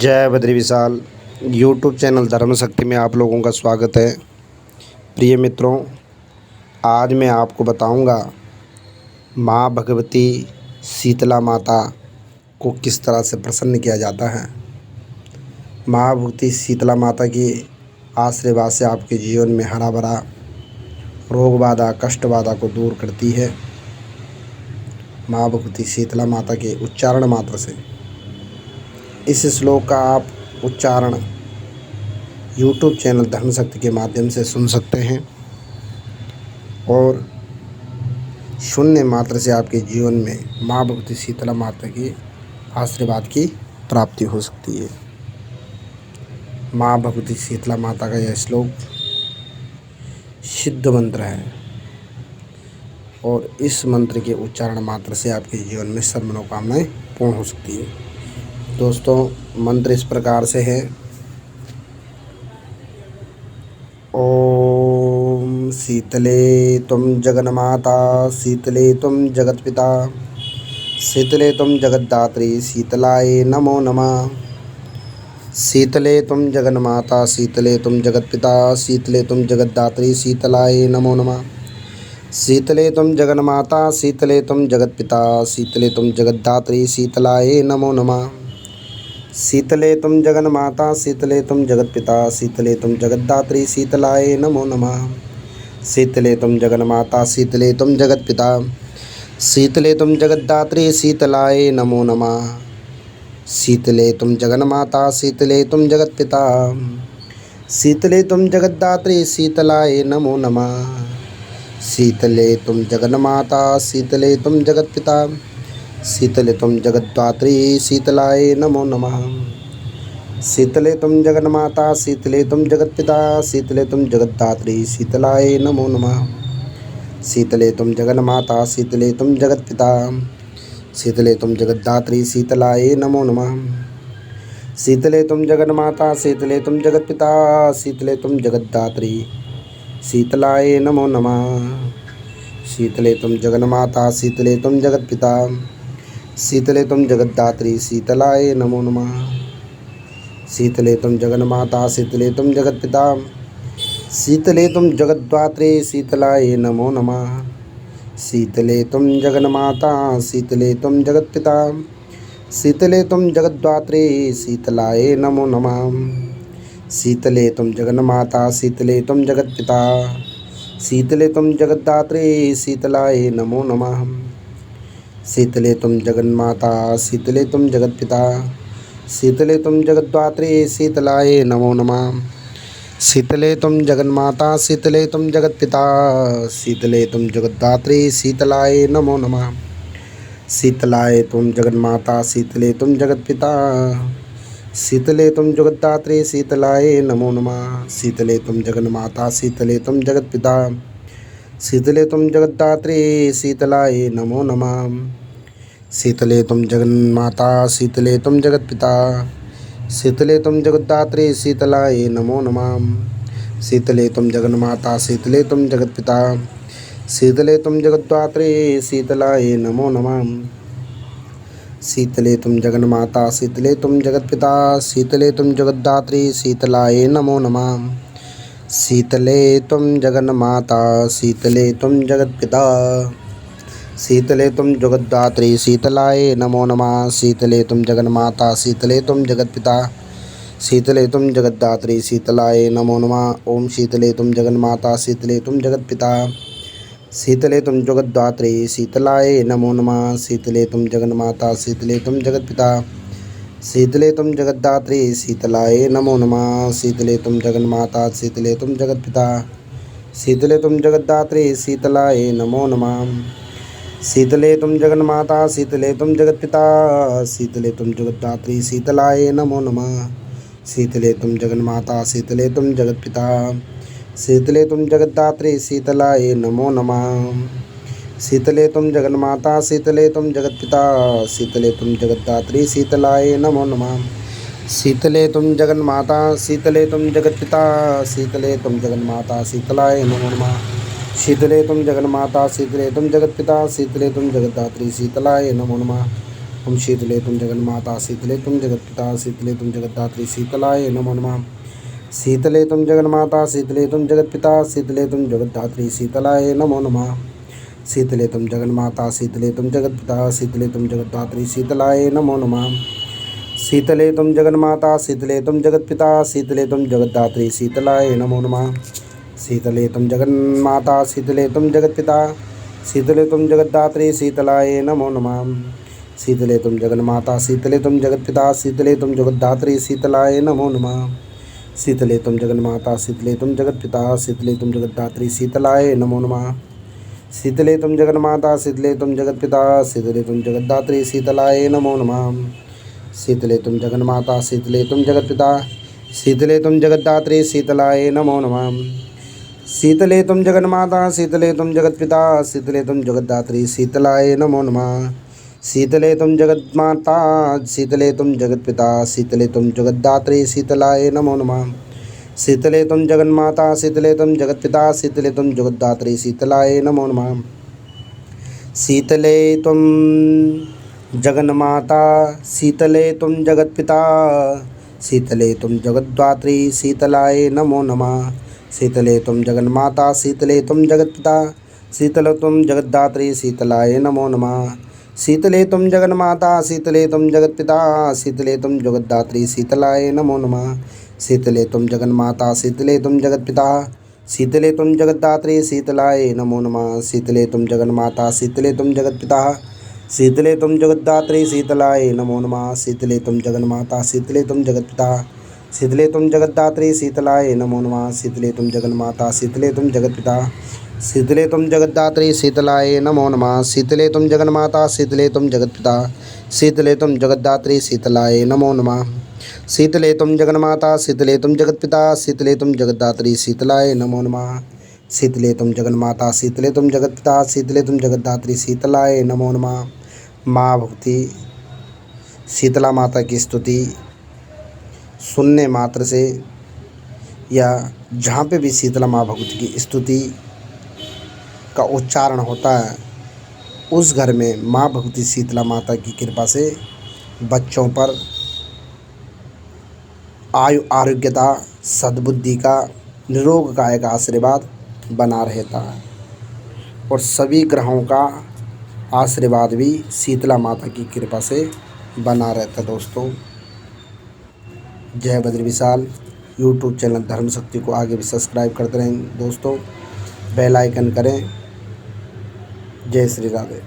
जय Badri Vishal YouTube channel धर्म शक्ति में आप लोगों का स्वागत है। प्रिय मित्रों, आज मैं आपको बताऊंगा माँ भगवती शीतला माता को किस तरह से प्रसन्न किया जाता है। माँ भगवती शीतला माता की आशीर्वाद से आपके जीवन में हरा भरा रोग बाधा कष्ट बाधा को दूर करती है। माँ भगवती शीतला माता के उच्चारण मात्र से इस श्लोक का आप उच्चारण यूट्यूब चैनल धर्म शक्ति के माध्यम से सुन सकते हैं और शून्य मात्र से आपके जीवन में माँ भगवती शीतला माता के आशीर्वाद की प्राप्ति हो सकती है। माँ भगवती शीतला माता का यह श्लोक सिद्ध मंत्र है और इस मंत्र के उच्चारण मात्र से आपके जीवन में सब मनोकामनाएं पूर्ण हो सकती है। दोस्तों, मंत्र इस प्रकार से है। ओम शीतले तुम जगन्माता, शीतले तुम जगत्पिता, शीतले तुम जगद्धात्री, शीतलाय नमो नमः। शीतले तुम जगन्माता, शीतले तुम जगत्पिता, शीतले तुम जगद्धात्री, शीतलाय नमो नमः। शीतले तुम जगन्माता, शीतले तुम जगत्पिता, शीतले तुम जगद्धात्री, शीतलाय नमो नमः। शीतले तुम जगन्माता, शीतले तुम जगत्पिता, शीतले तुम जगद्धात्री, शीतलाय नमो नमः। शीतले तुम जगन्माता, शीतले तुम जगत्पिता, शीतले तुम जगद्धात्री, शीतलाय नमो नमः। शीतले तुम जगन्माता, शीतले तुम जगत्पिता, शीतले तुम जगद्धात्री, शीतलाय नमो नमः। शीतले तुम जगन्माता, शीतले तुम जगत्पिता, शीतले तुम जगद्धात्री, शीतलाय नमो नमः। शीतले तुम जगन्माता, शीतले तुम जगत्पिता, शीतले तुम जगद्धात्री, शीतलाय नमो नमः। शीतले तुम जगन्माता, शीतले तुम जगत्पिता, शीतले तुम जगद्धात्री, शीतलाय नमो नमः। शीतले तुम जगन्माता, शीतले तुम जगत्पिता, शीतले तुम जगद्धात्री, शीतलाय नमो नमः। शीतले तुम जगन्माता, शीतले तुम जगत्पिता, शीतले तुम जगद्धात्री, शीतलाय नमो नमः। शीतले तुम जगन्माता, शीतले तुम जगत्पिता, शीतले तुम जगद्धात्री, शीतलाय नमो नमः। शीतले तुम जगन्माता, शीतले तुम जगत्पिता, शीतले तुम जगद्धात्री, शीतलाय नमो नमः। शीतले तुम जगन्माता, शीतले तुम जगत्पिता, शीतले तुम जगद्धात्री, शीतलाय नमो नमः। शीतले तुम जगन्माता, शीतले तुम जगत्पिता, शीतले तुम जगद्धात्री, शीतलाय नमो नमः। शीतले तुम जगन्माता, शीतले तुम जगत्पिता, शीतले तुम जगद्धात्री, शीतलाय नमो नमः। शीतलाय तुम जगन्माता, शीतले तुम जगत्पिता, शीतले तुम जगद्धात्री, शीतलाय नमो नमः। शीतले तुम जगन्माता, शीतले तुम जगत्पिता, शीतले तुम जगद्धात्री, शीतलाय नमो नमः। शीतले तुम जगन्माता, शीतले तुम जगत्पिता, शीतले तुम जगद्धात्री, शीतलाय नमो नमः। शीतले तुम जगन्माता, शीतले तुम जगत्पिता, शीतले तुम जगद्धात्री, शीतलाय नमो नमः। शीतले तुम जगन्माता, शीतले तुम जगत्पिता, शीतले तुम जगद्धात्री, शीतलाय नमो नमः। शीतले तुम जगन्माता, शीतले तुम जगत्पिता, शीतले तुम जगद्धात्री, शीतलाय नमो नमः। शीतले तुम जगन्माता, शीतले तुम जगत्पिता, शीतले तुम जगद्धात्री, शीतलाय नमो नमः। ओम शीतले तुम जगन्माता, शीतले तुम जगत्पिता, शीतले तुम जगद्धात्री, शीतलाय नमो नमः। शीतले तुम जगन्माता, शीतले तुम जगत्पिता, शीतले तुम जगद्धात्री, शीतलाय नमो नमः। शीतले तुम जगन्माता, शीतले तुम जगत्पिता, शीतले तुम जगद्धात्री, शीतलाय नमो नमः। शीतले तुम जगन्माता, शीतले तुम जगत्पिता, शीतले तुम जगद्धात्री, शीतलाय नमो नमः। शीतले तुम जगन्माता, शीतले तुम जगत्पिता, शीतले तुम जगद्धात्री, शीतलाय नमो नमः। शीतले तुम जगन्माता, शीतले तुम जगत्पिता, शीतले तुम जगद्धात्री, शीतलाय नमो नमः। शीतले तुम जगन्माता, शीतले तुम जगत्पिता, शीतले तुम जगन्माता, शीतलाय नमो नमः। शीतले तुम जगन्माता, शीतले तुम जगत्पिता, शीतले तुम जगद्धात्री, शीतलाय नमो नमः। ओम शीतले तुम जगन्माता शीतले तुम जगत्पिता शीतले तुम जगद्धात्री शीतलाय नमो नमः। शीतले तुम जगन्माता शीतले तुम जगत्पिता शीतले तुम जगद्धात्री शीतलाय नमो नमः। शीतले तुम जगन्माता शीतले तुम जगत्पिता शीतले तुम जगद्धात्री शीतलाय नमो नमः। शीतले तुम जगन्माता शीतले तुम जगत्पिता शीतले तुम जगद्धात्री शीतलाय नमो नमः। शीतले तुम जगन्माता शीतले तुम जगत्पिता शीतले तुम जगद्धात्री शीतलाय नमो नमः। शीतले तुम जगन्माता शीतले तुम जगत्पिता शीतले तुम जगद्धात्री शीतलाय नमो नमः। शीतले तुम जगन्माता शीतले तुम जगत्पिता शीतले तुम जगद्धात्री शीतलाय नमो नमः। शीतले तुम जगन्माता शीतले तुम जगत्पिता शीतले तुम जगद्धात्री शीतलाय नमो नमः। शीतले तुम जगन्माता शीतले तुम जगत्पिता शीतले तुम जगद्धात्री शीतलाय नमो नमः। शीतले तुम जगन्माता शीतले तुम जगत्पिता शीतले तुम जगद्धात्री शीतलाय नमो नमः। शीतले तुम जगन्माता शीतले तुम जगत्पिता शीतले तुम जगद्धात्री शीतलाय नमो नमः। शीतले तुम जगन्माता शीतले तुम जगत्पिता शीतले तुम जगद्धात्री शीतलाय नमो नमः। शीतले तुम जगन्माता शीतले तुम जगत्पिता शीतले तुम जगद्धात्री शीतलाय नमो नमः। शीतले तुम जगन्माता शीतले तुम जगत्पिता शीतले तुम जगद्धात्री शीतलाय नमो नमः। शीतले तुम जगन्माता शीतले तुम जगत्पिता शीतले तुम जगद्धात्री शीतलाय नमो नमः। शीतले तुम जगन्माता शीतले तुम जगत्पिता शीतले तुम जगद्धात्री शीतलाय नमो नमः। शीतले तुम जगन्माता शीतले तुम जगत्पिता शीतले तुम जगद्धात्री शीतलाय नमो नमः। शीतले तुम जगन्माता शीतले तुम जगत्पिता शीतले तुम जगद्धात्री शीतलाय नमो नमः। शीतले तुम जगन्माता शीतले तुम जगत्पिता शीतले तुम जगद्धात्री शीतलाय नमो नमः। शीतले तुम जगन्माता शीतले तुम जगत्पिता शीतले तुम जगद्धात्री शीतलाय नमो नमः। शीतले तुम जगन्माता शीतले तुम जगत्पिता शीतले तुम जगद्धात्री शीतलाय नमो नमः। शीतले तुम जगन्माता शीतले तुम जगत्पिता शीतले तुम जगद्धात्री शीतलाय नमो नमः। माँ भक्ति शीतला माता की स्तुति सुनने मात्र से या जहाँ पे भी शीतला माँ भगवती की स्तुति का उच्चारण होता है उस घर में माँ भगवती शीतला माता की कृपा से बच्चों पर आयु आरोग्यता सद्बुद्धि का निरोग काय का आशीर्वाद बना रहता है और सभी ग्रहों का आशीर्वाद भी शीतला माता की कृपा से बना रहता है। दोस्तों, जय बद्री विशाल। यूट्यूब चैनल धर्म शक्ति को आगे भी सब्सक्राइब करते रहें दोस्तों, बेल आइकन करें। जय श्री राधे।